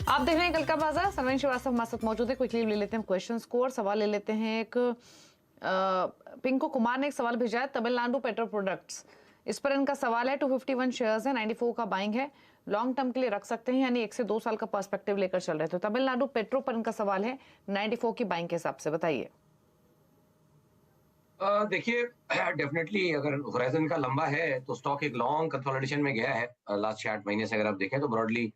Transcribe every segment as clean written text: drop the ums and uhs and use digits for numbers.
आप देख रहे हैं कल का बाजार। सरवीन श्रीवास्तव हमारे साथ मौजूद है। क्विकली ले लेते हैं क्वेश्चन स्कोर। सवाल ले लेते हैं। एक पिंको कुमार ने एक सवाल भेजा है, तमिलनाडु पेट्रो प्रोडक्ट्स, इस पर इनका सवाल है 251 शेयर्स है, 94 का बाइंग है, लॉन्ग टर्म के लिए रख सकते हैं, यानी 1 से 2 साल का पर्सपेक्टिव लेकर चल रहे थे। तो तमिलनाडु पेट्रो पर इनका सवाल है 94 की बाइंग के हिसाब से, बताइए। देखिए डेफिनेटली अगर होराइजन का लंबा है तो स्टॉक एक लॉन्ग कंसोलिडेशन में गया है। लास्ट 6-8 महीने से अगर आप देखें तो ब्रॉडली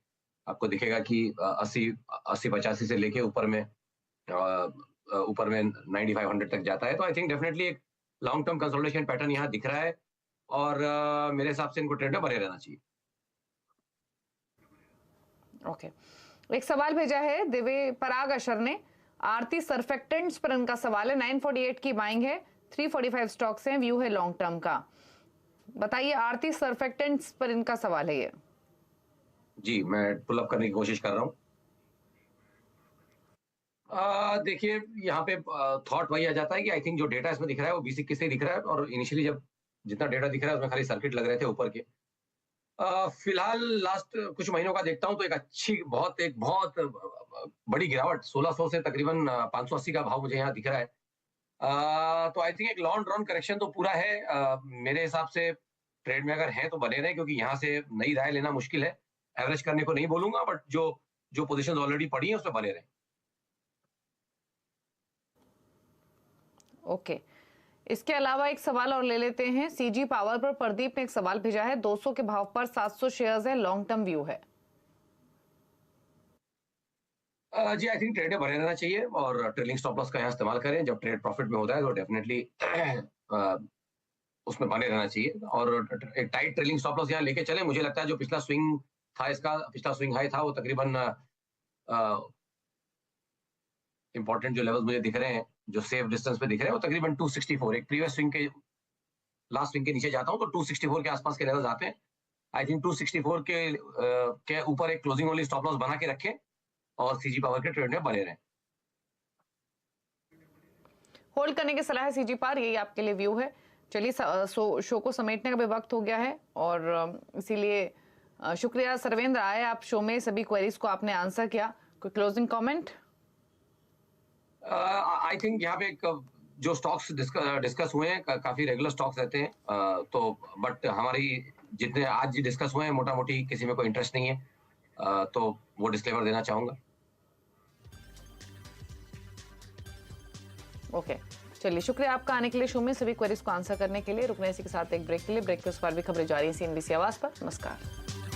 आपको दिखेगा कि 80-85 से लेके ऊपर में 9500 तक जाता है। तो आई थिंक डेफिनेटली एक लॉन्ग टर्म कंसोलिडेशन पैटर्न यहाँ दिख रहा है और मेरे हिसाब से इनको ट्रेड में बने रहना चाहिए। ओके, एक सवाल भेजा है दिव्य पराग अशर ने, आरती सर्फेक्टेंट्स पर इनका सवाल है, 948 की बाइंग है, 345 स्टॉक्स हैं, व्यू है लॉन्ग टर्म का, बताइए। आरती सर्फेक्टेंट्स पर इनका सवाल है ये। जी, मैं पुल अप करने की कोशिश कर रहा हूँ। देखिए यहाँ पे थॉट वही आ जाता है कि आई थिंक जो डेटा इसमें दिख रहा है वो 20-21 से ही दिख रहा है और इनिशियली जब जितना डेटा दिख रहा है उसमें खाली सर्किट लग रहे थे ऊपर के। फिलहाल लास्ट कुछ महीनों का देखता हूँ तो एक बहुत बड़ी गिरावट 1600 से तकरीबन 580 का भाव मुझे यहाँ दिख रहा है। तो आई थिंक एक लॉन्ग रन करेक्शन तो पूरा है। मेरे हिसाब से ट्रेड में अगर हैं तो बने रहे, क्योंकि यहाँ से नई राय लेना मुश्किल है। एवरेज करने को नहीं बोलूंगा, बट जो जो पोजीशंस ऑलरेडी पड़ी हैं उसमें बने रहे। ओके, इसके अलावा एक सवाल और ले लेते हैं। सीजी पावर पर प्रदीप ने एक सवाल भेजा है, 200 के भाव पर 700 शेयर्स है, लॉन्ग टर्म व्यू है। जी, आई थिंक ट्रेड में बने रहना चाहिए और ट्रेलिंग स्टॉप लॉस का यहाँ इस्तेमाल करें। जब ट्रेड प्रॉफिट में होता है तो डेफिनेटली उसमें बने रहना चाहिए और एक टाइट ट्रेलिंग स्टॉप लॉस यहाँ लेके चले। मुझे लगता है जो पिछला स्विंग था, इसका पिछला स्विंग हाई था, वो तकरीबन इंपॉर्टेंट जो लेवल्स मुझे दिख रहे हैं, जो सेफ डिस्टेंस पे दिख रहे हैं, वो तकरीबन 264, एक प्रीवियस स्विंग के लास्ट स्विंग के नीचे जाता हूं तो 264 के आसपास के लेवल्स आते हैं। आई थिंक 264 के ऊपर एक क्लोजिंग ओनली स्टॉप लॉस बना के रखें और सीजी पावर के ट्रेड में बने रहें। होल्ड करने की सलाह है सीजी पावर, यही आपके लिए व्यू है। चलिए, शो को समेटने का भी वक्त हो गया है और इसीलिए शुक्रिया सर्वेंद्र, आए आप शो में, सभी क्वेरीज को आपने आंसर किया। कोई क्लोजिंग कमेंट? आई थिंक यहाँ पे एक जो स्टॉक्स डिस्कस हुए हैं काफी रेगुलर स्टॉक्स रहते हैं, तो बट हमारी जितने आज डिस्कस हुए हैं मोटा मोटी किसी में कोई इंटरेस्ट नहीं है, तो वो डिस्क्लेमर देना चाहूंगा। ओके, चलिए, शुक्रिया आपका आने के लिए शो में, सभी क्वेरीज को आंसर करने के लिए। रुकने इसी के साथ एक ब्रेक के लिए, ब्रेक के उस पर भी खबरें जारी हैं CNBC आवाज पर। नमस्कार।